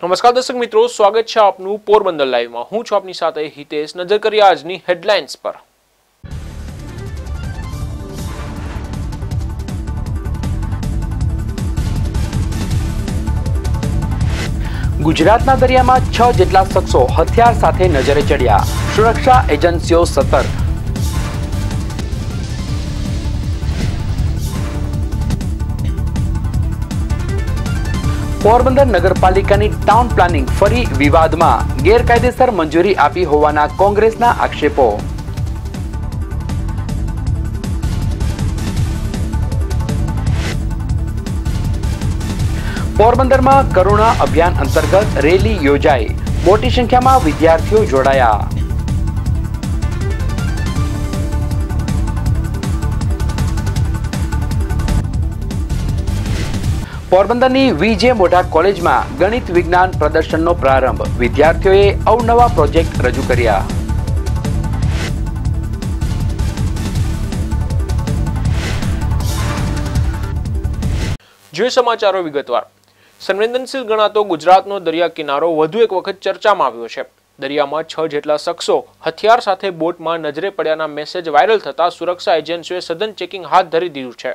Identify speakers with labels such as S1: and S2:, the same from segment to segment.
S1: નમસ્કાર દર્શક મિત્રો, સ્વાગત છે આપનું પોરબંદર લાઈવમાં। હું છું આપની સાથે હિતેશ। નજર કરીએ આજની હેડલાઇન્સ પર।
S2: ગુજરાતના દરિયામાં 6 જેટલા શખ્સો હથિયાર સાથે નજરે ચડ્યા, સુરક્ષા એજન્સીઓ સતર્ક। પોરબંદર નગરપાલિકાની ટાઉન પ્લાનિંગ ફરી વિવાદમાં, ગેરકાયદેસર મંજૂરી આપી હોવાના કોંગ્રેસના આક્ષેપો। પોરબંદરમાં કરુણા અભિયાન અંતર્ગત રેલી યોજાઈ, મોટી સંખ્યામાં વિદ્યાર્થીઓ જોડાયા। પોરબંદરની વીજે મોઢા કોલેજમાં ગણિત વિજ્ઞાન પ્રદર્શનનો પ્રારંભ, વિદ્યાર્થીઓએ અવનવા પ્રોજેક્ટ રજૂ કર્યા।
S1: જોઈએ સમાચારો વિગતવાર। સંવેદનશીલ ગણાતો ગુજરાતનો દરિયા કિનારો વધુ એક વખત ચર્ચામાં આવ્યો છે। દરિયામાં 6 જેટલા શખ્સો હથિયાર સાથે બોટમાં નજરે પડ્યાના મેસેજ વાયરલ થતા સુરક્ષા એજન્સીઓએ સઘન ચેકિંગ હાથ ધરી દીધું છે।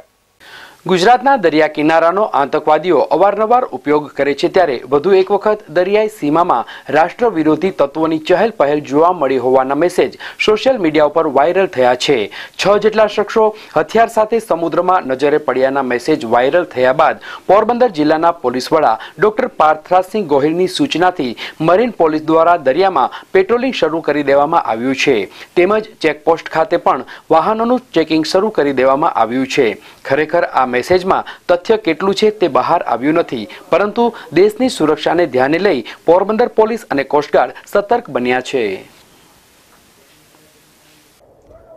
S2: ગુજરાતના દરિયા કિનારાનો આતંકવાદીઓ અવારનવાર ઉપયોગ કરે છે, ત્યારે વધુ એક વખત દરિયાઈ સીમામાં રાષ્ટ્ર વિરોધી તત્વોની ચહેલ પહેલ જોવા મળી હોવાના મેસેજ સોશિયલ મીડિયા ઉપર વાયરલ થયા છે। 6 જેટલા શખ્સો હથિયાર સાથે સમુદ્રમાં નજરે પડ્યાના મેસેજ વાયરલ થયા બાદ પોરબંદર જિલ્લાના પોલીસ વડા ડોક્ટર પાર્થરાજસિંહ ગોહિલની સૂચનાથી મરીન પોલીસ દ્વારા દરિયામાં પેટ્રોલિંગ શરૂ કરી દેવામાં આવ્યું છે, તેમજ ચેકપોસ્ટ ખાતે પણ વાહનોનું ચેકિંગ શરૂ કરી દેવામાં આવ્યું છે। ખરેખર આ મેસેજમાં તથ્ય કેટલું છે તે બહાર આવ્યું નથી, પરંતુ દેશની સુરક્ષાને ધ્યાને લઈ પોરબંદર પોલીસ અને કોસ્ટગાર્ડ સતર્ક બન્યા છે।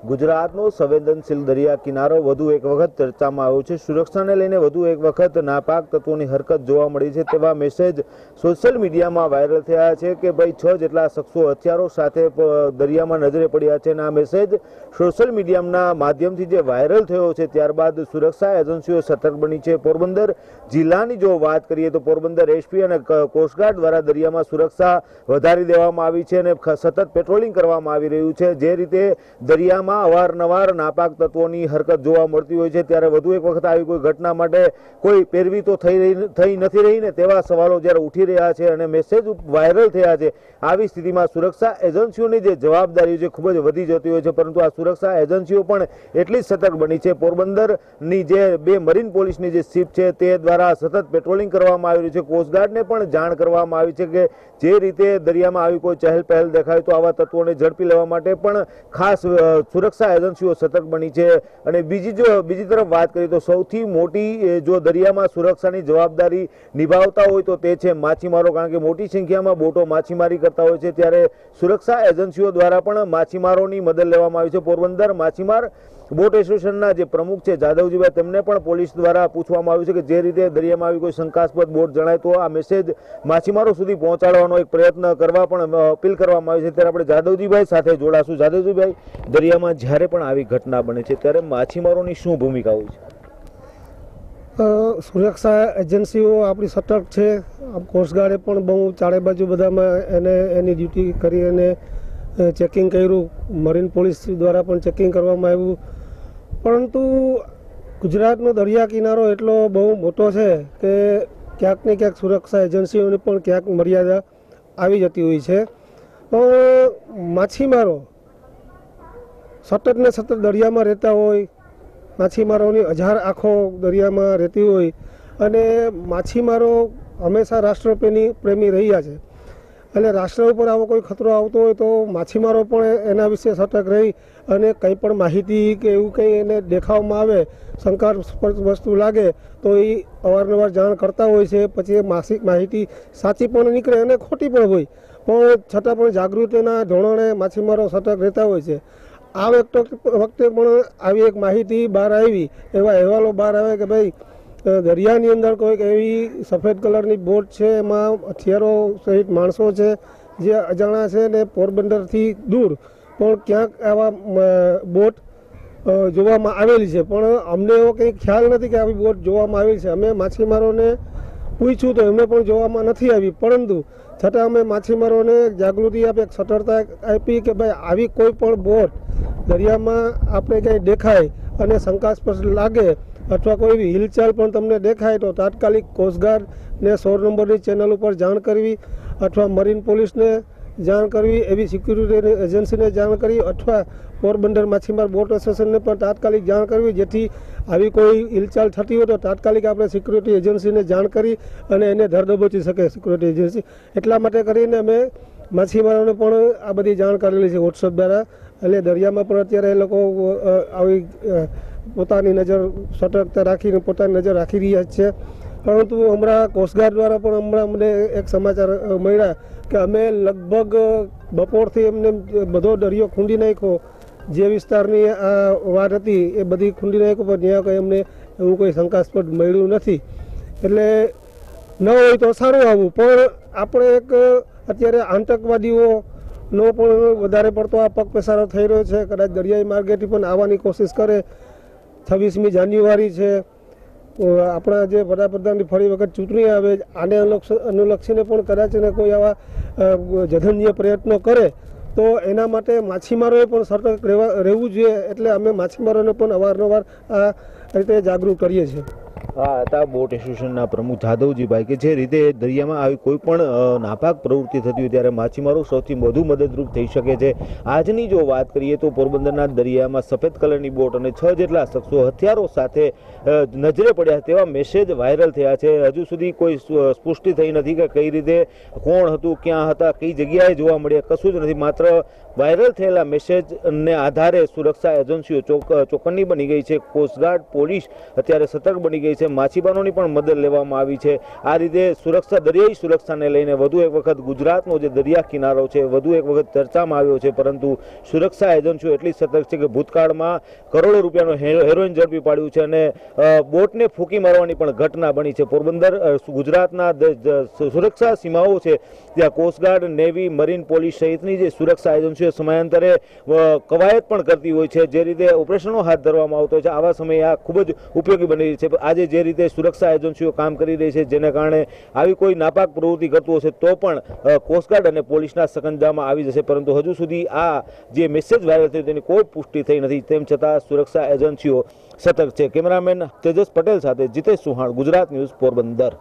S3: ગુજરાતનો સંવેદનશીલ દરિયા કિનારો વધુ એક વખત ચર્ચામાં આવ્યો છે। સુરક્ષાને લઈને વધુ એક વખત નાપાક તત્વોની હરકત જોવા મળી છે, તેવા મેસેજ સોશિયલ મીડિયામાં વાયરલ થયા છે કે ભાઈ 6 જેટલા શખ્સો હથિયારો સાથે દરિયામાં નજરે પડ્યા છે। અને આ મેસેજ સોશિયલ મીડિયાના માધ્યમથી જે વાયરલ થયો છે, ત્યારબાદ સુરક્ષા એજન્સીઓ સતર્ક બની છે। પોરબંદર જિલ્લાની જો વાત કરીએ તો પોરબંદર એસપી અને કોસ્ટગાર્ડ દ્વારા દરિયામાં સુરક્ષા વધારી દેવામાં આવી છે અને સતત પેટ્રોલિંગ કરવામાં આવી રહ્યું છે। જે રીતે દરિયામાં અવારનવાર નાપાક તત્વોની હરકત જોવા મળતી હોય છે, ત્યારે વધુ એક વખત આવી કોઈ ઘટના માટે કોઈ પેરવી તો થઈ નથી રહી ને તેવા સવાલો જ્યારે ઉઠી રહ્યા છે અને મેસેજ વાયરલ થયા છે। આવી સ્થિતિમાં સુરક્ષા એજન્સીઓની જે જવાબદારી છે ખૂબ જ વધી જતી હોય છે, પરંતુ આ સુરક્ષા એજન્સીઓ પણ એટલી જ સતર્ક બની છે। પોરબંદરની જે 2 મરીન પોલીસની જે શિપ છે તે દ્વારા સતત પેટ્રોલિંગ કરવામાં આવી રહ્યું છે। કોસ્ટગાર્ડને પણ જાણ કરવામાં આવી છે કે જે રીતે દરિયામાં આવી કોઈ ચહેલ પહેલ દેખાય તો આવા તત્વોને ઝડપી લેવા માટે પણ ખાસ સુરક્ષા એજન્સીઓ સતર્ક બની છે। અને બીજી તરફ વાત કરીએ તો સૌથી મોટી જો દરિયામાં સુરક્ષાની જવાબદારી નિભાવતા હોય તો તે છે માછીમારો, કારણ કે મોટી સંખ્યામાં બોટો માછીમારી કરતા હોય છે, ત્યારે સુરક્ષા એજન્સીઓ દ્વારા પણ માછીમારોની મદદ લેવામાં આવી છે। પોરબંદર માછીમાર બોટ એસોસિએશનના જે પ્રમુખ છે જાદવજીભાઈ, તેમને પણ પોલીસ દ્વારા પૂછવામાં આવ્યું છે કે જે રીતે દરિયામાં આવી કોઈ શંકાસ્પદ બોટ જણાય તો આ મેસેજ માછીમારો સુધી પહોંચાડવાનો એક પ્રયત્ન કરવા પણ અપીલ કરવામાં આવી છે। ત્યારે આપણે જાદવજીભાઈ સાથે જોડાશું। જાદવજીભાઈ, દરિયામાં જ્યારે પણ આવી ઘટના બને છે ત્યારે માછીમારોની શું ભૂમિકા હોય છે?
S4: સુરક્ષા એજન્સીઓ આપણી સતર્ક છે। કોસ્ટગાર્ડે પણ બહુ ચારે બાજુ બધામાં એની ડ્યુટી કરી અને ચેકિંગ કર્યું, મરીન પોલીસ દ્વારા પણ ચેકિંગ કરવામાં આવ્યું, પરંતુ ગુજરાતનો દરિયા કિનારો એટલો બહુ મોટો છે કે ક્યાંક ને ક્યાંક સુરક્ષા એજન્સીઓની પણ ક્યાંક મર્યાદા આવી જતી હોય છે। પણ માછીમારો સતત ને સતત દરિયામાં રહેતા હોય, માછીમારોની 1000 આંખો દરિયામાં રહેતી હોય અને માછીમારો હંમેશા રાષ્ટ્રપ્રેમી રહ્યા છે, અને રાષ્ટ્ર ઉપર આવો કોઈ ખતરો આવતો હોય તો માછીમારો પણ એના વિશે સતર્ક રહી અને કંઈ પણ માહિતી કે એવું કંઈ એને દેખાવામાં આવે, શંકાસ્પદ વસ્તુ લાગે તો એ અવારનવાર જાણ કરતા હોય છે। પછી માહિતી સાચી પણ નીકળે અને ખોટી પણ હોય, પણ છતાં પણ જાગૃતિના ધોરણે માછીમારો સતર્ક રહેતા હોય છે। આ વખતે પણ આવી એક માહિતી બહાર આવી, એવા અહેવાલો બહાર આવે કે ભાઈ દરિયાની અંદર કોઈક એવી સફેદ કલરની બોટ છે, એમાં હથિયારો સહિત માણસો છે જે અજાણા છે ને પોરબંદરથી દૂર પણ ક્યાંક આવા બોટ જોવામાં આવેલી છે, પણ અમને એવો કંઈ ખ્યાલ નથી કે આવી બોટ જોવામાં આવેલી છે। અમે માછીમારોને પૂછ્યું તો એમને પણ જોવામાં નથી આવી, પરંતુ છતાં અમે માછીમારોને જાગૃતિ આપી, સતર્કતા આપી કે ભાઈ આવી કોઈ પણ બોટ દરિયામાં આપણે ક્યાંય દેખાય અને શંકાસ્પદ લાગે અથવા કોઈ હિલચાલ પણ તમને દેખાય તો તાત્કાલિક કોસ્ટગાર્ડને 100 નંબરની ચેનલ ઉપર જાણ કરવી અથવા મરીન પોલીસને જાણ કરવી, એવી સિક્યુરિટી એજન્સીને જાણ કરવી અથવા પોરબંદર માછીમાર બોટ એસોસિએશનને પણ તાત્કાલિક જાણ કરવી, જેથી આવી કોઈ હિલચાલ થતી હોય તો તાત્કાલિક આપણે સિક્યુરિટી એજન્સીને જાણ કરી અને એને ધરદબોચી શકે સિક્યુરિટી એજન્સી. એટલા માટે કરીને અમે માછીમારોને પણ આ બધી જાણ કરેલી છે વોટ્સઅપ દ્વારા. એટલે દરિયામાં પણ અત્યારે એ લોકો આવી પોતાની નજર સતર્કતા રાખીને પોતાની નજર રાખી રહ્યા છે. પરંતુ હમણાં કોસ્ટગાર્ડ દ્વારા પણ હમણાં અમને એક સમાચાર મળ્યા કે અમે લગભગ બપોરથી એમને બધો દરિયો ખૂંદી નાખ્યો, જે વિસ્તારની આ વાત હતી એ બધી ખૂંદી નાખ્યો, પણ ત્યાં કંઈ અમને એવું કોઈ શંકાસ્પદ મળ્યું નથી. એટલે ન હોય તો સારું આવું, પણ આપણે એક અત્યારે આતંકવાદીઓનો પણ વધારે પડતો આ પગ પેસારો થઈ રહ્યો છે. કદાચ દરિયાઈ માર્ગેથી પણ આવવાની કોશિશ કરે. 26મી જાન્યુઆરી છે, આપણા જે વડાપ્રધાનની ફરી વખત ચૂંટણી આવે, આને અનુલક્ષીને પણ કદાચ કોઈ આવા જઘન્ય પ્રયત્નો કરે તો એના માટે માછીમારોએ પણ સતર્ક રહેવું જોઈએ. એટલે અમે માછીમારોને પણ અવારનવાર આ રીતે જાગૃત કરીએ છીએ.
S3: આ હતા બોટ એસોસિએશનના પ્રમુખ જાદવજીભાઈ કે જે રીતે દરિયામાં આવી કોઈ પણ નાપાક પ્રવૃત્તિ થતી હોય ત્યારે માછીમારો સૌથી વધુ મદદરૂપ થઈ શકે છે. આજની જો વાત કરીએ તો પોરબંદરના દરિયામાં સફેદ કલરની બોટ અને 6 જેટલા શખ્સો હથિયારો સાથે નજરે પડ્યા તેવા મેસેજ વાયરલ થયા છે. હજુ સુધી કોઈ પુષ્ટિ થઈ નથી કે કઈ રીતે, કોણ હતું, ક્યાં હતા, કઈ જગ્યાએ જોવા મળ્યા, કશું જ નથી. માત્ર વાયરલ થયેલા મેસેજને આધારે સુરક્ષા એજન્સીઓ ચોકન્ની બની ગઈ છે. કોસ્ટગાર્ડ પોલીસ અત્યારે સતર્ક બની ગઈ છે. માછીમારોની પણ મદદ લેવામાં આવી છે. આ રીતે સુરક્ષા, દરિયાઈ સુરક્ષાને લઈને વધુ એક વખત ગુજરાતનો જે દરિયા કિનારો છે વધુ એક વખત ચર્ચામાં આવ્યો છે. પરંતુ સુરક્ષા એજન્સીઓ એટલી સતર્ક છે કે ભૂતકાળમાં કરોડો રૂપિયાનો હેરોઇન ઝડપી પાડ્યું છે અને બોટને ફૂંકી મારવાની પણ ઘટના બની છે. પોરબંદર ગુજરાતના સુરક્ષા સીમાઓ છે ત્યાં કોસ્ટગાર્ડ, નેવી, મરીન પોલીસ સહિતની જે સુરક્ષા એજન્સીઓ સમયાંતરે કવાયત પણ કરતી હોય છે. જે રીતે ઓપરેશનો હાથ ધરવામાં આવતો હોય છે આવા સમયે આ ખૂબ જ ઉપયોગી બની રહી છે. આજે જે રીતે સુરક્ષા એજન્સીઓ કામ કરી રહી છે જેને કારણે આવી કોઈ નાપાક પ્રવૃત્તિ કરતું હશે તો પણ કોસ્ટગાર્ડ અને પોલીસના સકંજામાં આવી જશે. પરંતુ હજુ સુધી આ જે મેસેજ વાયરલ થયો તેની કોઈ પુષ્ટિ થઈ નથી. તેમ છતાં સુરક્ષા એજન્સીઓ સતર્ક છે. કેમેરામેન તેજસ પટેલ સાથે જીતેશ સુહાણ, ગુજરાત ન્યૂઝ, પોરબંદર.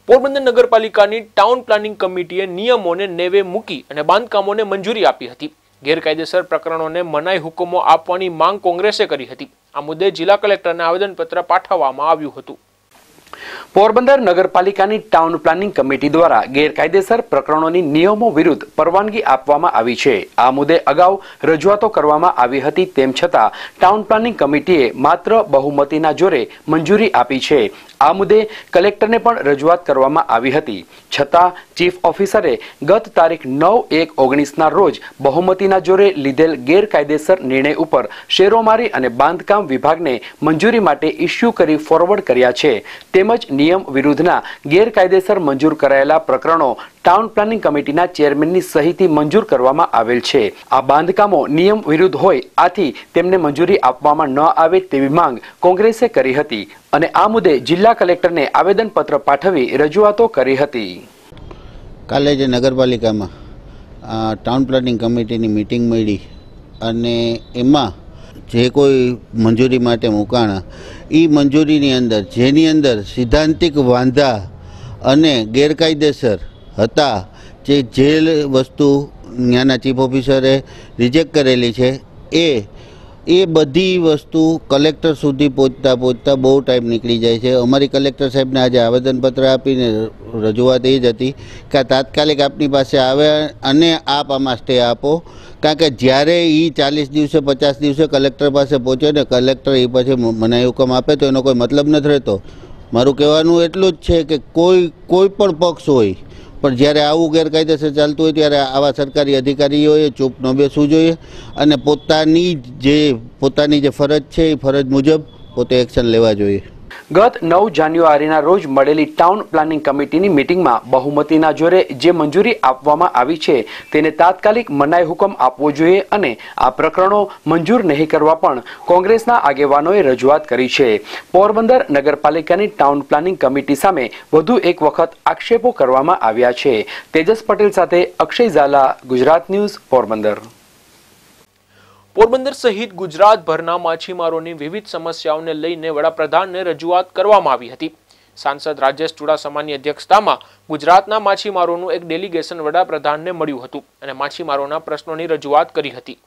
S1: પોરબંદર નગરપાલિકાની ટાઉન પ્લાનિંગ કમિટીએ નિયમોને નેવે મૂકી અને બાંધકામોને મંજૂરી આપી હતી. ગેરકાયદેસર પ્રકરણોને મનાઈ હુકમો આપવાની માંગ કોંગ્રેસે કરી હતી. આ મુદ્દે જિલ્લા કલેક્ટરને આવેદનપત્ર પાઠવવામાં આવ્યું હતું.
S2: પોરબંદર નગરપાલિકાની ટાઉન પ્લાનિંગ કમિટી દ્વારા ગેરકાયદેસર પ્રકરણોની નિયમો વિરુદ્ધ પરવાનગી આપવામાં આવી છે. આ મુદ્દે અગાઉ રજૂઆતો કરવામાં આવી હતી. તેમ છતાં ટાઉન પ્લાનિંગ કમિટીએ માત્ર બહુમતીના જોરે મંજૂરી આપી છે. આ મુદ્દે કલેક્ટરને પણ રજૂઆત કરવામાં આવી હતી. છતાં ચીફ ઓફિસરે ગત તારીખ 9/1/19ના રોજ બહુમતીના જોરે લીધેલ ગેરકાયદેસર નિર્ણય ઉપર શેરો મારી અને બાંધકામ વિભાગને મંજૂરી માટે ઇસ્યુ કરી ફોરવર્ડ કર્યા છે. તેમજ નિયમ વિરુદ્ધના ગેરકાયદેસર મંજૂર કરાયેલા પ્રકરણો ટાઉન પ્લાનિંગ કમિટીના ચેરમેનની સહીથી મંજૂર કરવામાં આવેલ છે. આ બાંધકામો નિયમ વિરુદ્ધ હોય, આથી તેમને મંજૂરી આપવામાં ન આવે તેવી માંગ કોંગ્રેસે કરી હતી અને આ મુદ્દે જિલ્લા કલેક્ટરને આવેદનપત્ર પાઠવી રજૂઆતો કરી હતી.
S5: કાલે જે નગરપાલિકામાં ટાઉન પ્લાનિંગ કમિટીની મિટિંગ મળી અને એમાં જે કોઈ મંજૂરી માટે મુકાણા એ મંજૂરીની અંદર જેની અંદર સિદ્ધાંતિક વાંધા અને ગેરકાયદેસર હતા, જે વસ્તુ ત્યાંના ચીફ ઓફિસરે રિજેક્ટ કરેલી છે એ બધી વસ્તુ કલેક્ટર સુધી પહોંચતા બહુ ટાઈમ નીકળી જાય છે. અમારી કલેક્ટર સાહેબને આજે આવેદનપત્ર આપીને રજૂઆત એ જ હતી કે તાત્કાલિક આપની પાસે આવે અને આપ આમાં સ્ટે આપો. કારણ કે જ્યારે એ 40 દિવસે 50 દિવસે કલેક્ટર પાસે પહોંચે ને કલેક્ટર એ પછી મનાઈ હુકમ આપે તો એનો કોઈ મતલબ નથી રહેતો. મારું કહેવાનું એટલું જ છે કે કોઈ પણ પક્ષ હોય પણ જ્યારે આવું ગેરકાયદેસર ચાલતું હોય ત્યારે આવા સરકારી અધિકારીઓએ ચૂપ ન બેસવું જોઈએ અને પોતાની જે ફરજ છે એ ફરજ મુજબ પોતે એક્શન લેવા જોઈએ.
S2: ગત 9 જાન્યુઆરીના રોજ મળેલી ટાઉન પ્લાનિંગ કમિટીની મીટિંગમાં બહુમતીના જોરે જે મંજૂરી આપવામાં આવી છે તેને તાત્કાલિક મનાઈ હુકમ આપવો જોઈએ અને આ પ્રકરણો મંજૂર નહીં કરવા પણ કોંગ્રેસના આગેવાનોએ રજૂઆત કરી છે. પોરબંદર નગરપાલિકાની ટાઉન પ્લાનિંગ કમિટી સામે વધુ એક વખત આક્ષેપો કરવામાં આવ્યા છે. તેજસ પટેલ સાથે અક્ષય ઝાલા, ગુજરાત ન્યૂઝ, પોરબંદર.
S1: પોરબંદર સહિત ગુજરાતભરના માછીમારોની વિવિધ સમસ્યાઓને લઈને વડાપ્રધાનને રજૂઆત કરવામાં આવી હતી. સાંસદ રાજેશ ચુડાસમાની અધ્યક્ષતામાં ગુજરાતના માછીમારોનું એક ડેલિગેશન વડાપ્રધાનને મળ્યું હતું અને માછીમારોના પ્રશ્નોની રજૂઆત કરી હતી.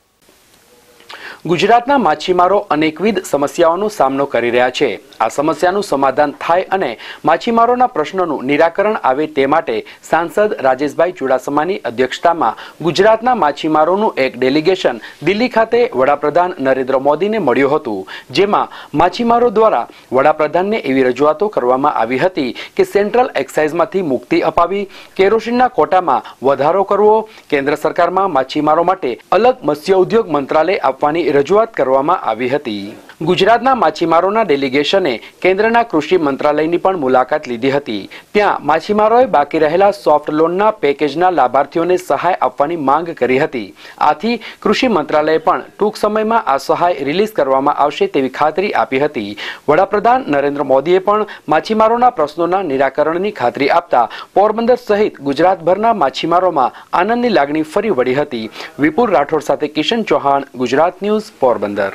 S2: ગુજરાતના માછીમારો અનેકવિધ સમસ્યાઓનો સામનો કરી રહ્યા છે. આ સમસ્યાનું સમાધાન થાય અને માછીમારોના પ્રશ્નોનું નિરાકરણ આવે તે માટે સાંસદ રાજેશભાઈ ચુડાસમાની અધ્યક્ષતામાં ગુજરાતના માછીમારોનું એક ડેલિગેશન દિલ્હી ખાતે વડાપ્રધાન નરેન્દ્ર મોદીને મળ્યું હતું. જેમાં માછીમારો દ્વારા વડાપ્રધાનને એવી રજૂઆતો કરવામાં આવી હતી કે સેન્ટ્રલ એક્સાઇઝમાંથી મુક્તિ અપાવી, કેરોસીનના કોટામાં વધારો કરવો, કેન્દ્ર સરકારમાં માછીમારો માટે અલગ મત્સ્ય ઉદ્યોગ મંત્રાલય આપવાની રજૂઆત કરવામાં આવી હતી. ગુજરાતના માછીમારોના ડેલિગેશને કેન્દ્રના કૃષિ મંત્રાલયની પણ મુલાકાત લીધી હતી. ત્યાં માછીમારોએ બાકી રહેલા સોફ્ટ લોનના પેકેજના લાભાર્થીઓને સહાય આપવાની માંગ કરી હતી. આથી કૃષિ મંત્રાલયે પણ ટૂંક સમયમાં આ સહાય રિલીઝ કરવામાં આવશે તેવી ખાતરી આપી હતી. વડાપ્રધાન નરેન્દ્ર મોદીએ પણ માછીમારોના પ્રશ્નોના નિરાકરણની ખાતરી આપતા પોરબંદર સહિત ગુજરાતભરના માછીમારોમાં આનંદની લાગણી ફરી વળી હતી. વિપુલ રાઠોડ સાથે કિશન ચૌહાણ, ગુજરાત ન્યૂઝ, પોરબંદર.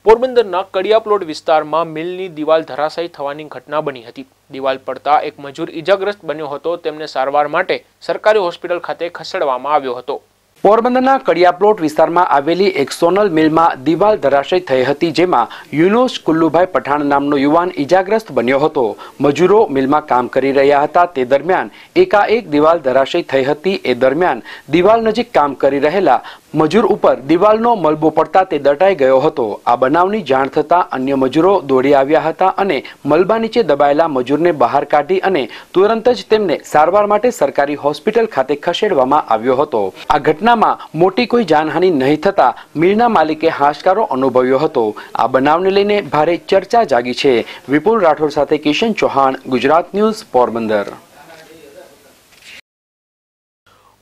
S1: પોરબંદરના કડિયા પ્લોટ વિસ્તારમાં મિલની દિવાલ ધરાશાયી થવાની ઘટના બની હતી. દિવાલ પડતા એક મજૂર ઈજાગ્રસ્ત બન્યો હતો. તેમને સારવાર માટે સરકારી હોસ્પિટલ ખાતે ખસેડવામાં આવ્યો હતો.
S2: પોરબંદરના કડિયા પ્લોટ વિસ્તારમાં આવેલી એક સોનલ મિલમાં દિવાલ ધરાશયી થઈ હતી. જેમાં યુનુસ કુલ્લુભાઈ પઠાણ નામનો યુવાન ઈજાગ્રસ્ત બન્યો હતો. મજૂરો મિલમાં કામ કરી રહ્યા હતા તે દરમિયાન એકાએક દિવાલ ધરાશયી થઈ હતી. એ દરમિયાન દિવાલ નજીક કામ કરી રહેલા મજૂર ઉપર દિવાલનો મલબો પડતા તે દટાઈ ગયો હતો. આ બનાવની જાણ થતાં અન્ય મજૂરો દોડી આવ્યા હતા અને મલબા નીચે દબાયેલા મજૂરને બહાર કાઢી અને તુરંત જ તેમને સારવાર માટે સરકારી હોસ્પિટલ ખાતે ખસેડવામાં આવ્યો હતો. આ ઘટનામાં મોટી કોઈ જાનહાનિ નહીં થતા મિલના માલિકે હાશકારો અનુભવ્યો હતો. આ બનાવને લઈને ભારે ચર્ચા જાગી છે. વિપુલ રાઠોડ સાથે કિશન ચૌહાણ, ગુજરાત ન્યૂઝ, પોરબંદર.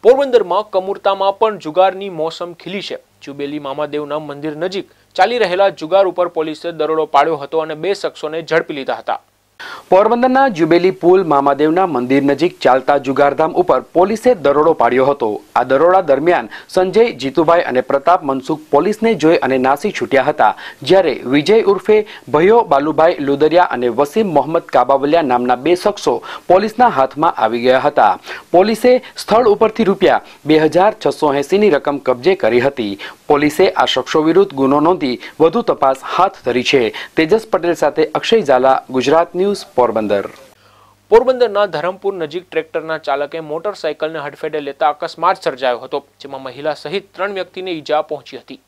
S1: પોરબંદરમાં કમુરતામાં પણ જુગારની મોસમ ખીલી છે. જુબેલી મામાદેવના મંદિર નજીક ચાલી રહેલા જુગાર ઉપર પોલીસે દરોડો પાડ્યો હતો અને 2 શખ્સોને ઝડપી લીધા હતા.
S2: પોરબંદરના જુબેલી પુલ મામાદેવના મંદિર નજીક ચાલતા જુગારધામ ઉપર પોલીસે દરોડો પાડ્યો હતો. આ દરોડા દરમિયાન સંજય જીતુભાઈ અને પ્રતાપ મનસુખ પોલીસને જોઈ અને નાસી છૂટ્યા હતા. જ્યારે વિજય ઉર્ફે ભયો બાલુભાઈ લુદરિયા અને વસીમ મોહમ્મદ કાબાવલિયા નામના 2 શખ્સો પોલીસના હાથમાં આવી ગયા હતા. પોલીસે સ્થળ ઉપરથી રૂપિયા 2680 ની રકમ કબજે કરી હતી. પોલીસે આ શખ્સો વિરુદ્ધ ગુનો નોંધી વધુ તપાસ હાથ ધરી છે. તેજસ પટેલ સાથે અક્ષય ઝાલા, ગુજરાત ન્યૂઝ, પોરબંદર.
S1: પોરબંદરના ધરમપુર નજીક ટ્રેક્ટરના ચાલકે મોટરસાયકલને હડફેટે લેતા અકસ્માત સર્જાયો હતો. જેમાં મહિલા સહિત 3 વ્યક્તિને ઈજા પહોંચી હતી.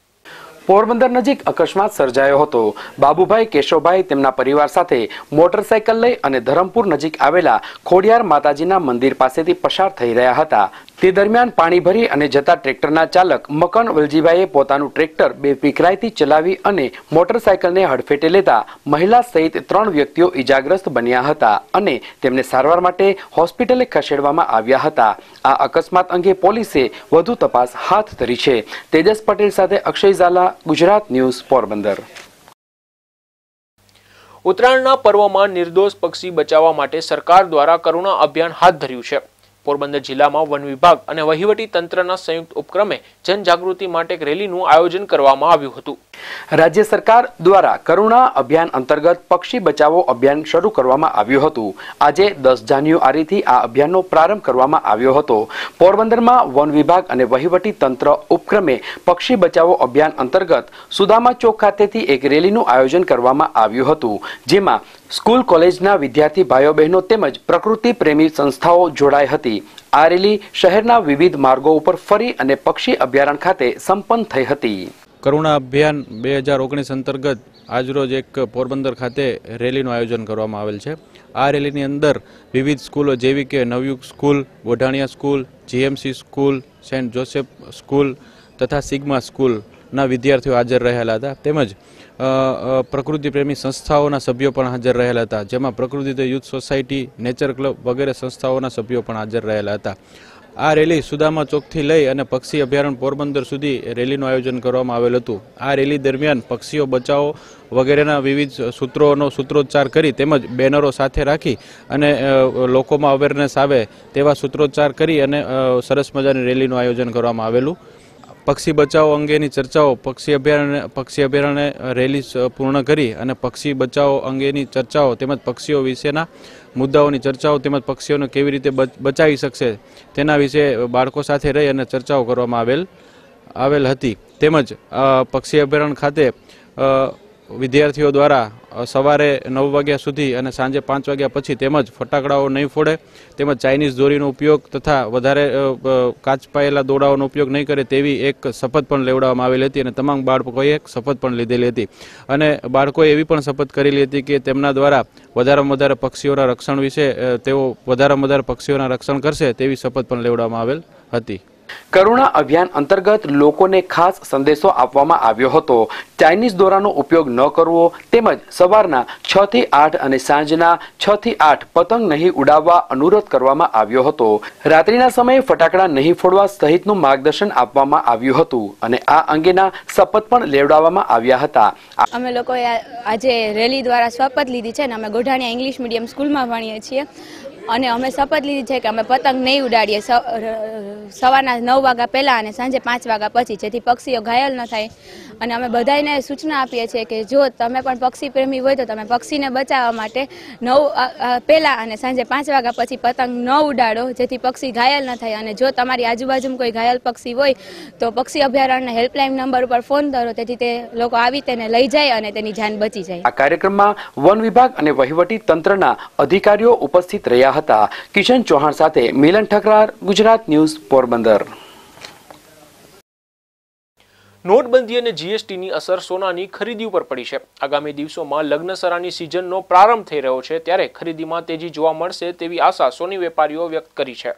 S2: પોરબંદર નજીક અકસ્માત સર્જાયો હતો. બાબુભાઈ કેશવભાઈ તેમના પરિવાર સાથે મોટરસાયકલ લઈ અને ધરમપુર નજીક આવેલા ખોડિયાર માતાજીના મંદિર પાસેથી પસાર થઈ રહ્યા હતા. તે દરમિયાન પાણી ભરી અને જતા ટ્રેક્ટરના ચાલક મકન વલજીભાઈએ પોતાનું ટ્રેક્ટર બેફિકરાઈથી ચલાવી અને મોટરસાયકલને હડફેટે લેતા મહિલા સહિત 3 વ્યક્તિઓ ઈજાગ્રસ્ત બન્યા હતા અને તેમને સારવાર માટે હોસ્પિટલે ખસેડવામાં આવ્યા હતા. આ અકસ્માત અંગે પોલીસે વધુ તપાસ હાથ ધરી છે. તેજસ પટેલ સાથે અક્ષય ઝાલા, ગુજરાત ન્યૂઝ, પોરબંદર.
S1: ઉત્તરાયણના પર્વમાં નિર્દોષ પક્ષી બચાવવા માટે સરકાર દ્વારા કરુણા અભિયાન હાથ ધર્યું છે. પોરબંદર જિલ્લામાં વન વિભાગ અને વહીવટી તંત્રના સંયુક્ત ઉપક્રમે જનજાગૃતિ માટે એક રેલીનું આયોજન કરવામાં આવ્યું હતું.
S2: રાજ્ય સરકાર દ્વારા કરુણા અભિયાન અંતર્ગત પક્ષી બચાવો અભિયાન શરૂ કરવામાં આવ્યું હતું. આજે 10 જાન્યુઆરીથી આ અભિયાનનો પ્રારંભ કરવામાં આવ્યો હતો. પોરબંદરમાં વન વિભાગ અને વહીવટી તંત્ર ઉપક્રમે પક્ષી બચાવો અભિયાન અંતર્ગત સુદામા ચોક ખાતેથી એક રેલીનું આયોજન કરવામાં આવ્યું હતું. જેમાં સ્કૂલ કોલેજના વિદ્યાર્થી ભાઈઓ બહેનો તેમજ પ્રકૃતિ પ્રેમી સંસ્થાઓ જોડાઈ હતી. આ રેલી શહેરના વિવિધ માર્ગો ઉપર ફરી અને પક્ષી અભયારણ્ય ખાતે સંપન્ન થઈ હતી.
S6: કરુણા અભિયાન 2019 અંતર્ગત આજરોજ એક પોરબંદર ખાતે રેલીનું આયોજન કરવામાં આવેલ છે. આ રેલીની અંદર વિવિધ સ્કૂલો જેવી કે Navyug school, Wadhaniya school, GMC school, Saint Joseph school તથા સિગ્મા સ્કૂલના વિદ્યાર્થીઓ હાજર રહેલા હતા. તેમજ પ્રકૃતિ પ્રેમી સંસ્થાઓના સભ્યો પણ હાજર રહેલા હતા, જેમાં પ્રકૃતિ યુથ સોસાયટી, નેચર ક્લબ વગેરે સંસ્થાઓના સભ્યો પણ હાજર રહેલા હતા. આ રેલી સુદામા ચોકથી લઈ અને પક્ષી અભયારણ્ય પોરબંદર સુધી રેલીનું આયોજન કરવામાં આવેલ હતું. આ રેલી દરમિયાન પક્ષીઓ બચાવો વગેરેના વિવિધ સૂત્રોચ્ચાર કરી તેમજ બેનરો સાથે રાખી અને લોકોમાં અવેરનેસ આવે તેવા સૂત્રોચ્ચાર કરી અને સરસ મજાની રેલીનું આયોજન કરવામાં આવેલું. પક્ષી બચાવો અંગેની ચર્ચાઓ પક્ષી અભયારણ્ય રેલી પૂર્ણ કરી અને પક્ષી બચાવો અંગેની ચર્ચાઓ તેમજ પક્ષીઓ વિશેના મુદ્દાઓની ચર્ચાઓ તેમજ પક્ષીઓને કેવી રીતે બચાવી શકશે તેના વિશે બાળકો સાથે રહી અને ચર્ચાઓ કરવામાં આવેલ હતી. તેમજ પક્ષી અભયારણ્ય ખાતે વિદ્યાર્થીઓ દ્વારા સવારે 9 વાગ્યા સુધી અને સાંજે 5 વાગ્યા પછી તેમજ ફટાકડાઓ નહીં ફોડે તેમજ ચાઇનીઝ દોરીનો ઉપયોગ તથા વધારે કાચ પાયેલા દોડાઓનો ઉપયોગ નહીં કરે તેવી એક શપથ પણ લેવડાવવામાં આવેલી હતી અને તમામ બાળકોએ એક શપથ પણ લીધેલી હતી અને બાળકોએ એવી પણ શપથ કરેલી હતી કે તેમના દ્વારા વધારેમાં વધારે પક્ષીઓના રક્ષણ વિશે તેઓ વધારેમાં વધારે પક્ષીઓના રક્ષણ કરશે તેવી શપથ પણ લેવડાવવામાં આવેલ હતી.
S2: કરુણા અભિયાન અંતર્ગત લોકોને ખાસ સંદેશો આપવામાં આવ્યો હતો. ચાઇનીઝ દોરાનો ઉપયોગ ન કરવો તેમજ સવારના 6 થી 8 અને સાંજના 6 થી 8 પતંગ નહીં ઉડાવવા અનુરોધ કરવામાં આવ્યો હતો. રાત્રિના સમયે ફટાકડા નહીં ફોડવા સહિતનું માર્ગદર્શન આપવામાં આવ્યું હતું અને આ અંગેના શપથ પણ લેવડાવવામાં આવ્યા હતા.
S7: અમે લોકોએ આજે રેલી દ્વારા શપથ લીધી છે અને અમે ગોઢાણીયા ઇંગ્લિશ મીડિયમ સ્કૂલમાં ભણીએ છીએ અને અમે શપથ લીધી છે કે અમે પતંગ નહીં ઉડાડીએ સવારના 9 વાગ્યા પહેલાં અને સાંજે 5 વાગ્યા પછી, જેથી પક્ષીઓ ઘાયલ ન થાય. અને અમે બધાને સૂચના આપીએ છીએ કે જો તમે પણ પક્ષી પ્રેમી હોય તો તમે પક્ષીને બચાવવા માટે 9 પહેલાં અને સાંજે 5 વાગ્યા પછી પતંગ ન ઉડાડો, જેથી પક્ષી ઘાયલ ન થાય. અને જો તમારી આજુબાજુમાં કોઈ ઘાયલ પક્ષી હોય તો પક્ષી અભયારણ્યના હેલ્પલાઇન નંબર ઉપર ફોન કરો, તેથી તે લોકો આવી તેને લઈ જાય અને તેની જાન બચી જાય.
S2: આ કાર્યક્રમમાં વન વિભાગ અને વહીવટી તંત્રના અધિકારીઓ ઉપસ્થિત રહ્યા હતા. કિશન ચૌહાણ સાથે મિલન ઠકરાર, ગુજરાત ન્યૂઝ, પોરબંદર.
S1: નોટબંધી અને જીએસટીની અસર સોનાની ખરીદી ઉપર પડી છે. આગામી દિવસોમાં લગ્નસરાની સિઝનનો પ્રારંભ થઈ રહ્યો છે ત્યારે ખરીદીમાં તેજી જોવા મળશે તેવી આશા સોની વેપારીઓ વ્યક્ત કરી છે.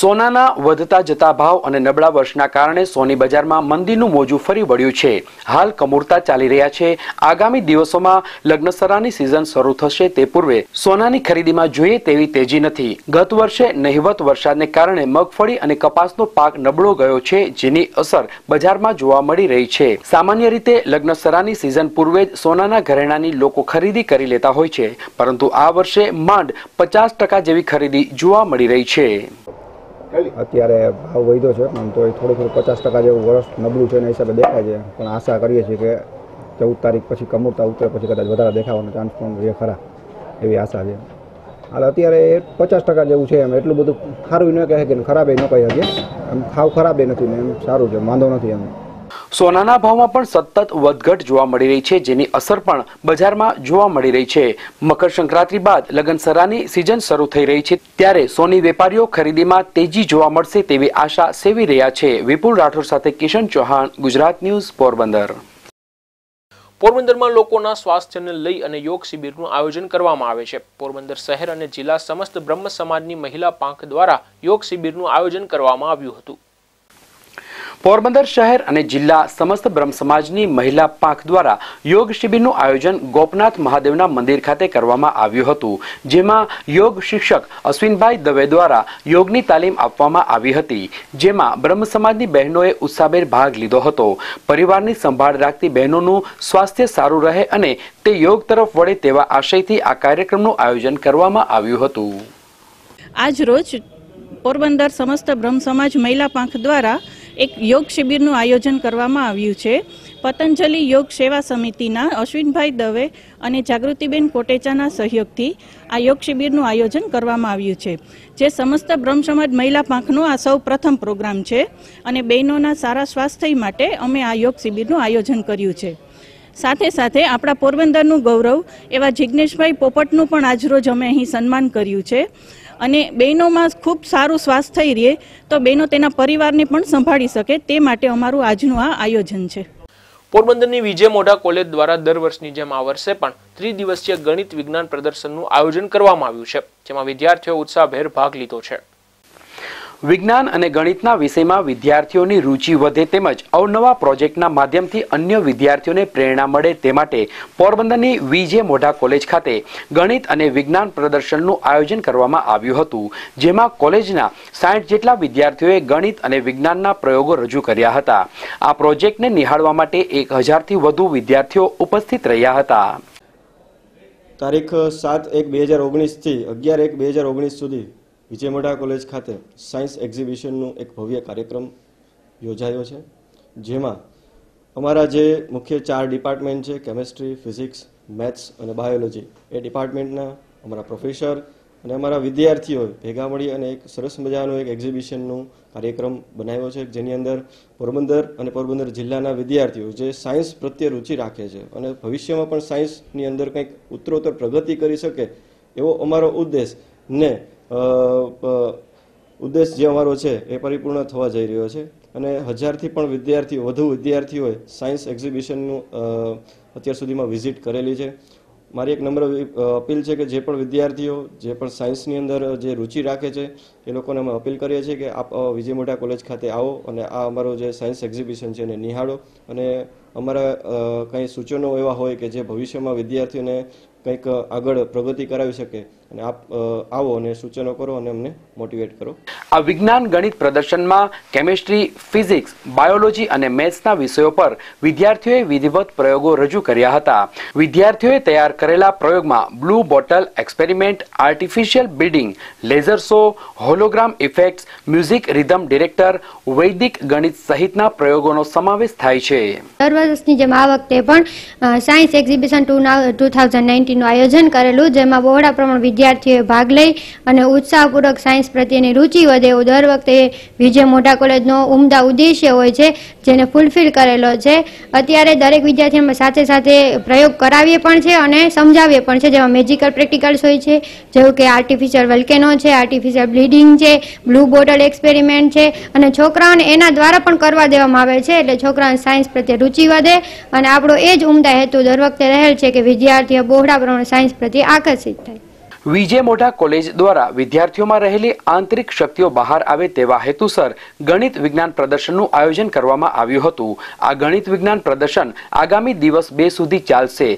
S2: સોનાના વધતા જતા ભાવ અને નબળા વર્ષના કારણે સોની બજારમાં મંદીનું મોજું ફરી વળ્યું છે. હાલ કમૂરતા ચાલી રહ્યા છે. આગામી દિવસોમાં લગ્નસરાની સિઝન શરૂ થશે તે પૂર્વે સોનાની ખરીદીમાં જોઈએ તેવી તેજી નથી. ગત વર્ષે નહિવત વરસાદને કારણે મગફળી અને કપાસનો પાક નબળો ગયો છે, જેની અસર બજારમાં જોવા મળી રહી છે. સામાન્ય રીતે લગ્નસરાની સિઝન પૂર્વે જ સોનાના ઘરેણાની લોકો ખરીદી કરી લેતા હોય છે, પરંતુ આ વર્ષે માંડ 50% જેવી ખરીદી જોવા મળી રહી છે.
S8: અત્યારે ભાવ વધ્યો છે પણ તો થોડું 50% જેવું વર્ષ નબળું છે એના હિસાબે દેખાય છે, પણ આશા કરીએ છીએ કે 14 તારીખ પછી કમૂરતા ઉતરે પછી કદાચ વધારે દેખાવાનો ચાન્સ પણ રહે ખરા એવી આશા છે. હાલ અત્યારે 50% જેવું છે, એમ એટલું બધું સારું ન કહે કે ખરાબ ન કહી શકીએ, એમ ખાવ ખરાબ નથી ને એમ સારું છે, વાંધો નથી. એમ
S2: સોનાના ભાવમાં પણ સતત વધઘટ જોવા મળી રહી છે, જેની અસર પણ બજારમાં જોવા મળી રહી છે. મકર સંક્રાંતિ બાદ લગ્નસરાની સિઝન શરૂ થઈ રહી છે ત્યારે સોની વેપારીઓ ખરીદીમાં તેજી જોવા મળશે તેવી આશા સેવી રહ્યા છે. વિપુલ રાઠોડ સાથે કિશન ચૌહાણ, ગુજરાત ન્યૂઝ, પોરબંદર.
S1: પોરબંદરમાં લોકોના સ્વાસ્થ્યને લઈ અને યોગ શિબિરનું આયોજન કરવામાં આવે છે. પોરબંદર શહેર અને જિલ્લા સમસ્ત બ્રહ્મ સમાજની મહિલા પાંખ દ્વારા યોગ શિબિરનું આયોજન કરવામાં આવ્યું હતું.
S2: પોરબંદર શહેર અને જિલ્લા સમસ્ત બ્રહ્મ સમાજની મહિલા પાંખ દ્વારા યોગ શિબિરનું આયોજન ગોપનાથ મહાદેવના મંદિર ખાતે કરવામાં આવ્યું હતું, જેમાં યોગ શિક્ષક અશ્વિનભાઈ દવે દ્વારા યોગની તાલીમ આપવામાં આવી હતી, જેમાં બ્રહ્મ સમાજની બહેનોએ ઉત્સાહભેર ભાગ લીધો હતો. પરિવારની સંભાળ રાખતી બહેનોનું સ્વાસ્થ્ય સારું રહે અને તે યોગ તરફ વળે તેવા આશયથી આ કાર્યક્રમનું આયોજન કરવામાં આવ્યું હતું.
S9: આજ રોજ પોરબંદર સમસ્ત બ્રહ્મ સમાજ મહિલા પાંખ દ્વારા એક યોગ શિબિરનું આયોજન કરવામાં આવ્યું છે. પતંજલિ યોગ સેવા સમિતિના અશ્વિનભાઈ દવે અને જાગૃતિબેન કોટેચાના સહયોગથી આ યોગ શિબિરનું આયોજન કરવામાં આવ્યું છે, જે સમસ્ત બ્રહ્મ સમાજ મહિલા પાંખનો આ સૌ પ્રથમ પ્રોગ્રામ છે અને બહેનોના સારા સ્વાસ્થ્ય માટે અમે આ યોગ શિબિરનું આયોજન કર્યું છે. સાથે સાથે આપણા પોરબંદરનું ગૌરવ એવા જિજ્ઞેશભાઈ પોપટનું પણ આજરોજ અમે અહીં સન્માન કર્યું છે અને બહેનોમાં ખૂબ સારું સ્વાસ્થ્ય રહે તો બહેનો તેના પરિવારને પણ સંભાળી શકે તે માટે અમારું આજનું આ આયોજન છે.
S1: પોરબંદરની વિજય મોઢા કોલેજ દ્વારા દર વર્ષની જેમ આ વર્ષે પણ 3 દિવસીય ગણિત વિજ્ઞાન પ્રદર્શનનું આયોજન કરવામાં આવ્યું છે, જેમાં વિદ્યાર્થીઓ ઉત્સાહભેર ભાગ લીધો છે.
S2: વિજ્ઞાન અને ગણિતના વિષયમાં વિદ્યાર્થીઓની રુચિ વધે તેમજ અવનવા પ્રોજેક્ટના માધ્યમથી અન્ય વિદ્યાર્થીઓને પ્રેરણા મળે તે માટે પોરબંદરની વીજે મોઢા કોલેજ ખાતે ગણિત અને વિજ્ઞાન પ્રદર્શનનું આયોજન કરવામાં આવ્યું હતું, જેમાં કોલેજના 60 જેટલા વિદ્યાર્થીઓએ ગણિત અને વિજ્ઞાનના પ્રયોગો રજૂ કર્યા હતા। આ પ્રોજેક્ટને નિહાળવા માટે 1000થી વધુ વિદ્યાર્થીઓ ઉપસ્થિત રહ્યા હતા।
S10: તારીખ 7/1/2019 થી 11/1/2019 સુધી વિજય મોઢા કોલેજ ખાતે સાયન્સ એક્ઝિબિશનનું એક ભવ્ય કાર્યક્રમ યોજાયો છે, જેમાં અમારા જે મુખ્ય 4 ડિપાર્ટમેન્ટ છે, કેમેસ્ટ્રી, ફિઝિક્સ, મેથ્સ અને બાયોલોજી, એ ડિપાર્ટમેન્ટના અમારા પ્રોફેસર અને અમારા વિદ્યાર્થીઓએ ભેગા મળી અને એક સરસ મજાનો એક એક્ઝિબિશનનું કાર્યક્રમ બનાવ્યો છે, જેની અંદર પોરબંદર અને પોરબંદર જિલ્લાના વિદ્યાર્થીઓ જે સાયન્સ પ્રત્યે રુચિ રાખે છે અને ભવિષ્યમાં પણ સાયન્સની અંદર કંઈક ઉત્તરોત્તર પ્રગતિ કરી શકે એવો અમારો ઉદ્દેશ જે અમારો છે એ પરિપૂર્ણ થવા જઈ રહ્યો છે અને 1000થી પણ વધુ વિદ્યાર્થીઓએ સાયન્સ એક્ઝિબિશનનું અત્યાર સુધીમાં વિઝિટ કરેલી છે। મારી એક નમ્ર અપીલ છે કે જે પણ વિદ્યાર્થીઓ જે પણ સાયન્સની અંદર જે રુચિ રાખે છે એ લોકોને અમે અપીલ કરીએ છીએ કે આપ વિજય મોઢા કોલેજ ખાતે આવો અને આ અમારો જે સાયન્સ એક્ઝિબિશન છે એને નિહાળો અને અમારા કંઈ સૂચનો એવા હોય કે જે ભવિષ્યમાં વિદ્યાર્થીઓને કંઈક આગળ પ્રગતિ કરાવી શકે અને આપ આવો અને સૂચનો કરો અને અમને મોટિવેટ કરો।
S2: આ વિજ્ઞાન ગણિત પ્રદર્શનમાં કેમેસ્ટ્રી, ફિઝિક્સ, બાયોલોજી અને મેથ્સના વિષયો પર વિદ્યાર્થીઓએ વિધિવત પ્રયોગો રજૂ કર્યા હતા। વિદ્યાર્થીઓએ તૈયાર કરેલા પ્રયોગમાં blue bottle experiment, artificial bleeding, laser show, hologram effects, music rhythm director, વૈદિક ગણિત સહિતના પ્રયોગોનો સમાવેશ થાય છે।
S11: દર વર્ષની જેમ આ વખતે પણ સાયન્સ એક્ઝિબિશન 2019 નું આયોજન કરેલું, જેમાં બહોળા પ્રમાણ વિદ્યાર્થીઓએ ભાગ લઈ અને ઉત્સાહપૂર્વક સાયન્સ પ્રત્યેની રુચિ વધે એવું દર વખતે વિજય મોઢા કોલેજનો ઉમદા ઉદ્દેશ્ય હોય છે, જેને ફૂલફિલ કરેલો છે। અત્યારે દરેક વિદ્યાર્થીઓને સાથે સાથે પ્રયોગ કરાવીએ પણ છે અને સમજાવીએ પણ છે, જેમાં મેજિકલ પ્રેક્ટિકલ્સ હોય છે, જેવું કે આર્ટિફિશિયલ વલ્કેનો છે, આર્ટિફિશિયલ બ્લીડિંગ છે, બ્લુ બોટલ એક્સપેરિમેન્ટ છે અને છોકરાઓને એના દ્વારા પણ કરવા દેવામાં આવે છે, એટલે છોકરાઓને સાયન્સ પ્રત્યે રુચિ વધે અને આપણો એ જ ઉમદા હેતુ દર વખતે રહેલ છે કે વિદ્યાર્થીઓ બહોળા પ્રમાણે સાયન્સ પ્રત્યે આકર્ષિત થાય।
S2: વિજય મોઢા કોલેજ દ્વારા વિદ્યાર્થીઓમાં રહેલી આંતરિક શક્તિઓ બહાર આવે તેવા હેતુસર ગણિત વિજ્ઞાન પ્રદર્શનનું આયોજન કરવામાં આવ્યું હતું। આ ગણિત વિજ્ઞાન પ્રદર્શન આગામી દિવસ 2 સુધી ચાલશે।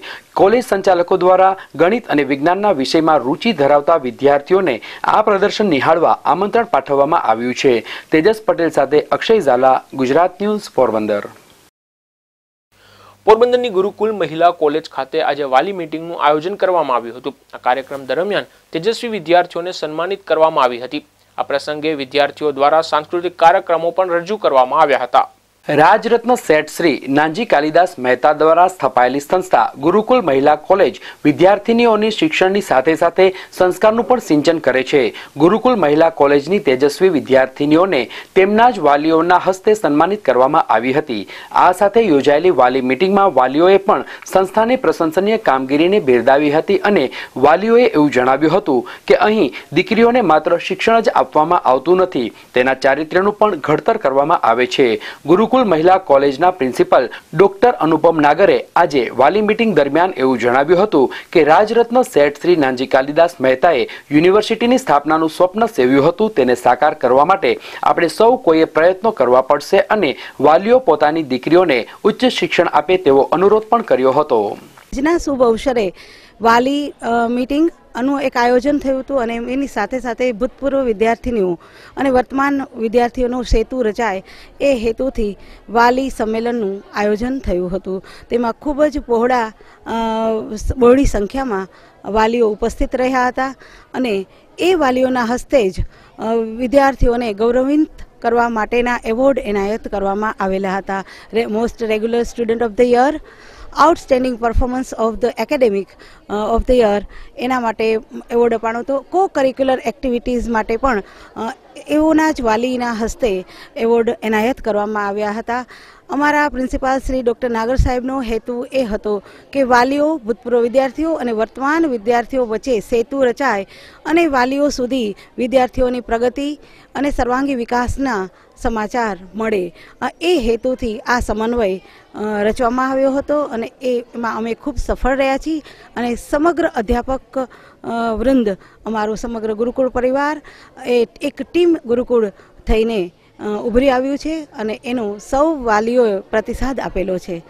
S2: કોલેજ સંચાલકો દ્વારા ગણિત અને વિજ્ઞાનના વિષયમાં રુચિ ધરાવતા વિદ્યાર્થીઓને આ પ્રદર્શન નિહાળવા આમંત્રણ પાઠવવામાં આવ્યું છે। તેજસ પટેલ સાથે અક્ષય ઝાલા, ગુજરાત ન્યૂઝ, પોરબંદર।
S1: પોરબંદરની ગુરુકુલ મહિલા કોલેજ ખાતે આજે વાલી મીટિંગનું આયોજન કરવામાં આવ્યું હતું। આ કાર્યક્રમ દરમિયાન તેજસ્વી વિદ્યાર્થીઓને સન્માનિત કરવામાં આવી હતી। આ પ્રસંગે વિદ્યાર્થીઓ દ્વારા સાંસ્કૃતિક કાર્યક્રમો પણ રજૂ કરવામાં આવ્યા હતા।
S2: રાજરત્ન શેઠ શ્રી નાનજી કાલિદાસ મહેતા દ્વારા સ્થપાયેલી સંસ્થા ગુરુકુલ મહિલા કોલેજ વિદ્યાર્થીનીઓની શિક્ષણની સાથે સાથે સંસ્કારનું પણ સિંચન કરે છે। ગુરુકુલ મહિલા કોલેજની તેજસ્વી વિદ્યાર્થીનીઓને તેમના જ વાલીઓના હસ્તે સન્માનિત કરવામાં આવી હતી। આ સાથે યોજાયેલી વાલી મીટિંગમાં વાલીઓએ પણ સંસ્થાની પ્રશંસનીય કામગીરીને બિરદાવી હતી અને વાલીઓએ એવું જણાવ્યું હતું કે અહીં દીકરીઓને માત્ર શિક્ષણ જ આપવામાં આવતું નથી, તેના ચારિત્ર્યનું પણ ઘડતર કરવામાં આવે છે। ગુરુકુલ મહિલા કોલેજના પ્રિન્સિપલ ડોક્ટર અનુપમ નાગરે આજે વાલી મીટિંગ દરમિયાન એવું જણાવ્યું હતું કે રાજરત્ન શેઠ શ્રી નાનજી કાલિદાસ મહેતાએ યુનિવર્સિટીની સ્થાપનાનું સ્વપ્ન સેવ્યું હતું, તેને સાકાર કરવા માટે આપણે સૌ કોઈએ પ્રયત્નો કરવા પડશે અને વાલીઓ પોતાની દીકરીઓને ઉચ્ચ શિક્ષણ આપે તેવો અનુરોધ પણ કર્યો હતો।
S12: આજના શુભ અવસરે વાલી મીટિંગ આનું એક આયોજન થયું હતું અને એની સાથે સાથે ભૂતપૂર્વ વિદ્યાર્થીનીઓ અને વર્તમાન વિદ્યાર્થીઓનો સેતુ રચાય એ હેતુથી વાલી સંમેલનનું આયોજન થયું હતું। તેમાં ખૂબ જ બહોળી સંખ્યામાં વાલીઓ ઉપસ્થિત રહ્યા હતા અને એ વાલીઓના હસ્તે જ વિદ્યાર્થીઓને ગૌરવિત કરવા માટેના એવોર્ડ એનાયત કરવામાં આવેલા હતા। Most regular student of the year, outstanding performance of the academic of the year, એના માટે એવોર્ડ અપાણો હતો। કો કરિક્યુલર એક્ટિવિટીઝ માટે પણ એઓના જ વાલીના હસ્તે એવોર્ડ એનાયત કરવામાં આવ્યા હતા। અમારા પ્રિન્સિપાલ શ્રી ડૉક્ટર નાગર સાહેબનો હેતુ એ હતો કે વાલીઓ, ભૂતપૂર્વ વિદ્યાર્થીઓ અને વર્તમાન વિદ્યાર્થીઓ વચ્ચે સેતુ રચાય અને વાલીઓ સુધી વિદ્યાર્થીઓની પ્રગતિ અને સર્વાંગી વિકાસના સમાચાર મળે, એ હેતુથી આ સમન્વય રચવામાં આવ્યો હતો અને એમાં અમે ખૂબ સફળ રહ્યા છીએ અને સમગ્ર અધ્યાપક વૃંદ અમારો સમગ્ર ગુરુકુળ પરિવાર એ એક ટીમ ગુરુકુળ થઈને ઉભરી આવ્યું છે અને એનો સૌ વાલીઓએ પ્રતિસાદ આપેલો છે.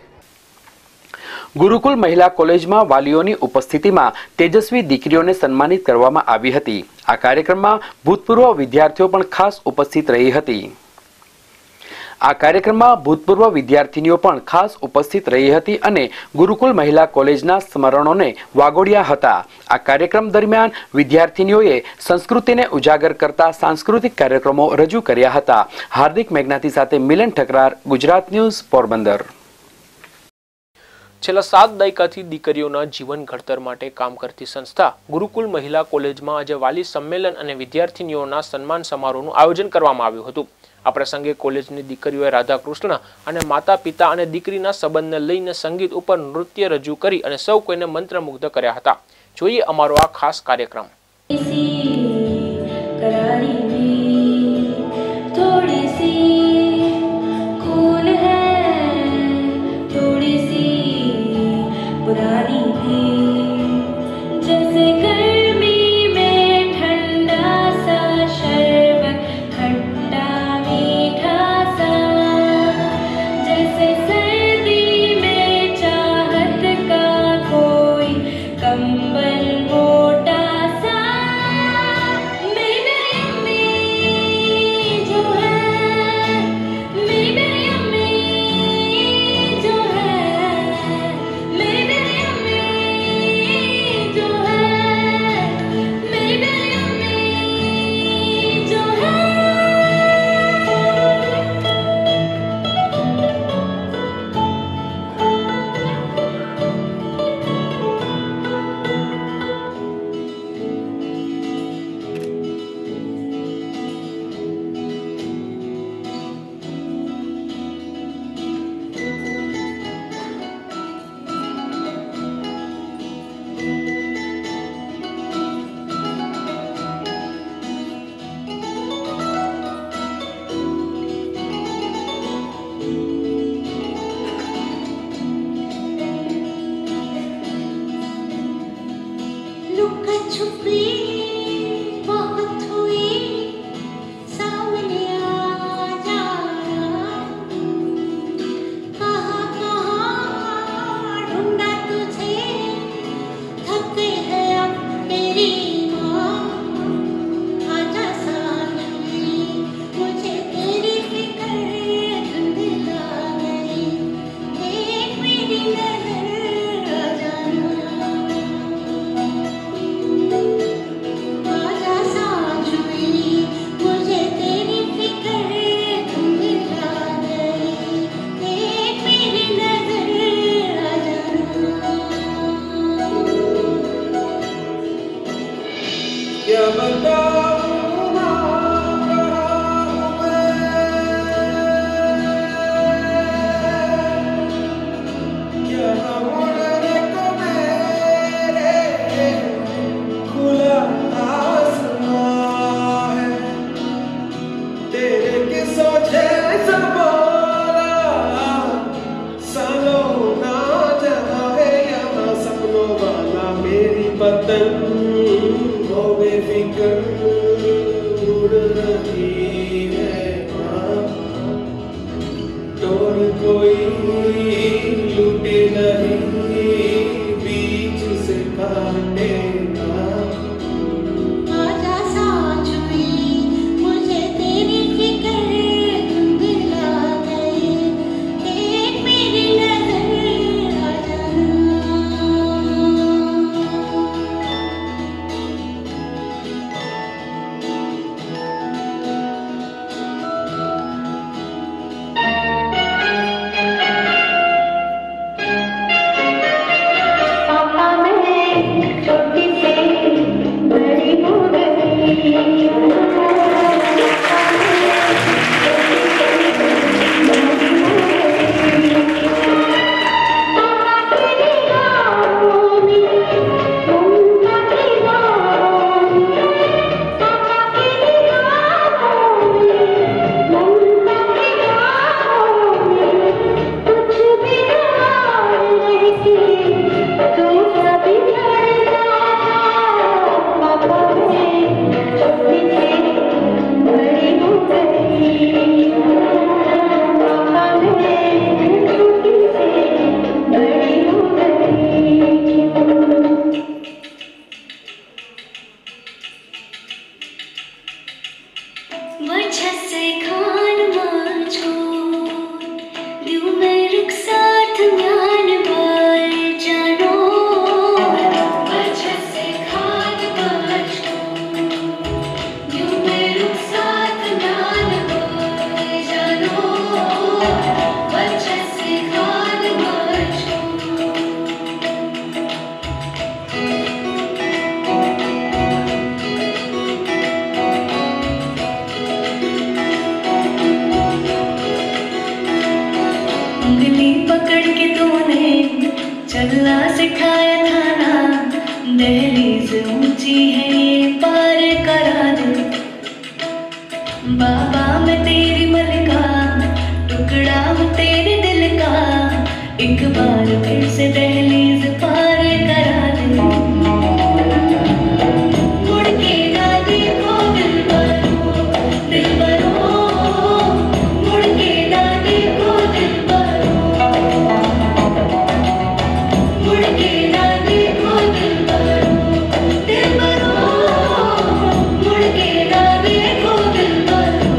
S2: ગુરુકુલ મહિલા કોલેજમાં વાલીઓની ઉપસ્થિતિમાં તેજસ્વી દીકરીઓને સન્માનિત કરવામાં આવી હતી. આ કાર્યક્રમમાં ભૂતપૂર્વ વિદ્યાર્થીઓ પણ ખાસ ઉપસ્થિત રહી હતી. અને ગુરુકુલ મહિલા કોલેજના સ્મરણોને વાગોડ્યા હતા. આ કાર્યક્રમ દરમિયાન વિદ્યાર્થીનીઓએ સંસ્કૃતિને ઉજાગર કરતા સાંસ્કૃતિક કાર્યક્રમો રજૂ કર્યા હતા. હાર્દિક મેઘનાથી સાથે મિલન ઠકરાર, ગુજરાત ન્યૂઝ, પોરબંદર.
S1: છેલ્લા 7 દાયકાથી દીકરીઓના જીવન ઘડતર માટે કામ કરતી સંસ્થા ગુરુકુલ મહિલા કોલેજમાં આજે વાલી સંમેલન અને વિદ્યાર્થીનીઓના સન્માન સમારોહનું આયોજન કરવામાં આવ્યું હતું. આ પ્રસંગે કોલેજની દીકરીઓએ રાધાકૃષ્ણ અને માતા પિતા અને દીકરીના સંબંધને લઈને સંગીત ઉપર નૃત્ય રજૂ કરી અને સૌ કોઈને મંત્રમુગ્ધ કર્યા હતા. જોઈએ અમારો આ ખાસ કાર્યક્રમ.
S13: चलना सिखाया था ना, दहलीज ऊंची है ये पार करा दे। बाबा मैं तेरी मलिका, टुकड़ा हूँ तेरे दिल का, एक बार फिर से दहलीज पार करा दे। मुड़ के ना देखो दिलबरो, दिलबरो, मुड़ के ना देखो दिलबरो, मुड़ के ना देखो दिलबरो, दिलबरो, मुड़ के ना देखो दिलबरो।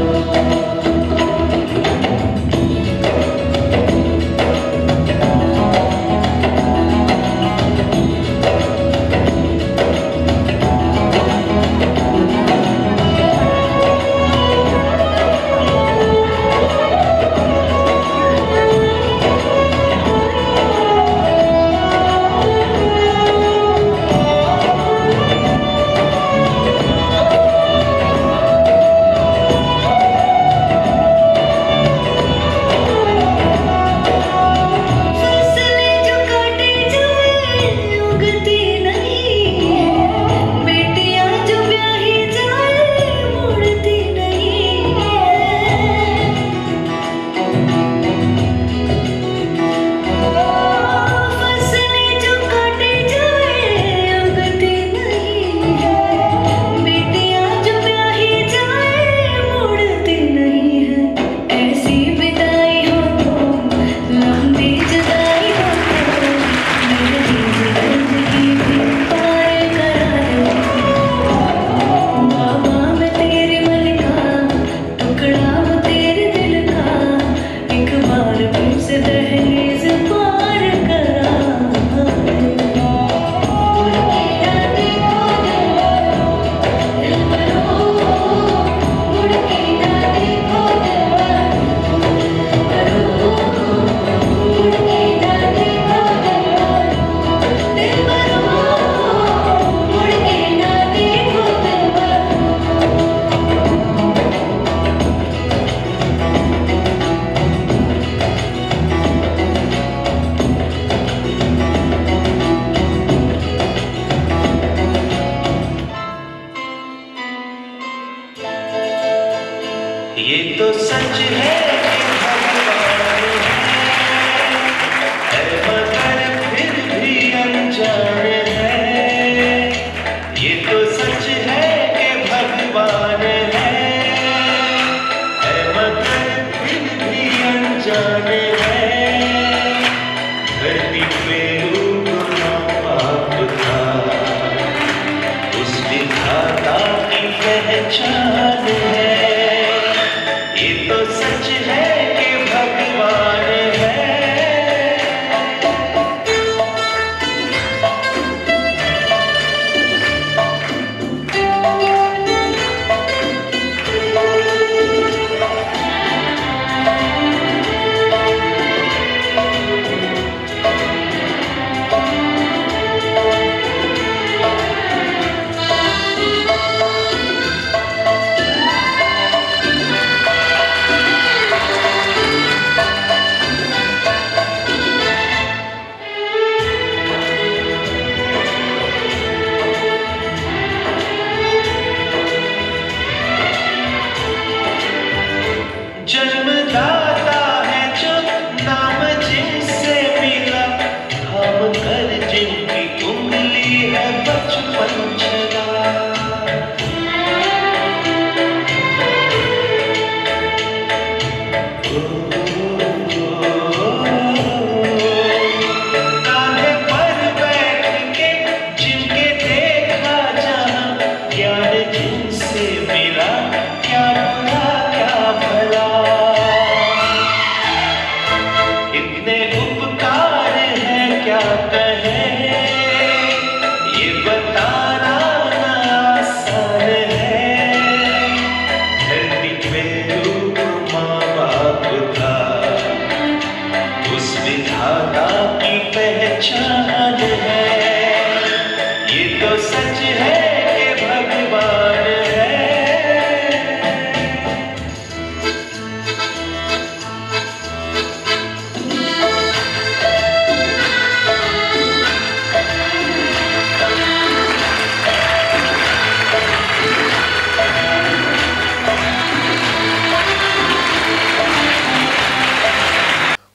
S14: ये तो सच है कि भगवान है मगर फिर भी अनजान है। ये तो सच है कि भगवान है मगर फिर भी अनजान है। धरती पे रूबना पाप था, उस विधाता की पहचान है। ये तो सच है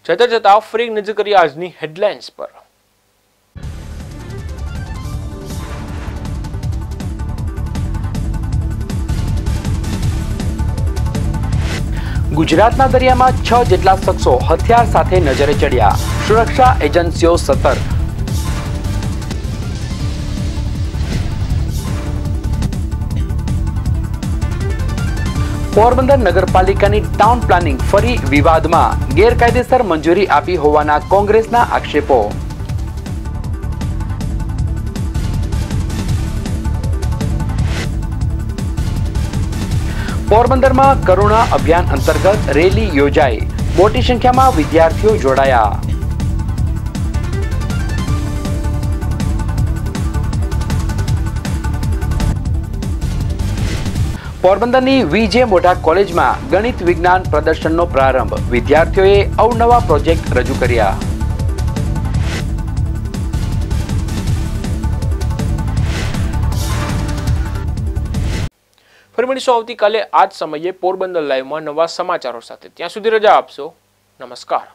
S1: જતા ફરી નજર કરીએ આજની હેડલાઇન્સ પર।
S2: ગુજરાતના દરિયામાં 6 જેટલા શખ્સો હથિયાર સાથે નજરે ચડ્યા, સુરક્ષા એજન્સીઓ સતર્ક। પોરબંદર નગરપાલિકાની ટાઉન પ્લાનિંગ ફરી વિવાદમાં, ગેરકાયદેસર મંજૂરી આપી હોવાના કોંગ્રેસના આક્ષેપો। પોરબંદરમાં કરુણા અભિયાન અંતર્ગત રેલી યોજાઈ, મોટી સંખ્યામાં વિદ્યાર્થીઓ જોડાયા। પોરબંદરની વીજે મોઢા કોલેજમાં ગણિત વિજ્ઞાન પ્રદર્શનનો પ્રારંભ, વિદ્યાર્થીઓએ અવનવા પ્રોજેક્ટ રજૂ કર્યા।
S1: ફરી મળીશું આવતીકાલે આ જ સમયે પોરબંદર લાઈવમાં નવા સમાચારો સાથે। ત્યાં સુધી રજા આપશો। નમસ્કાર।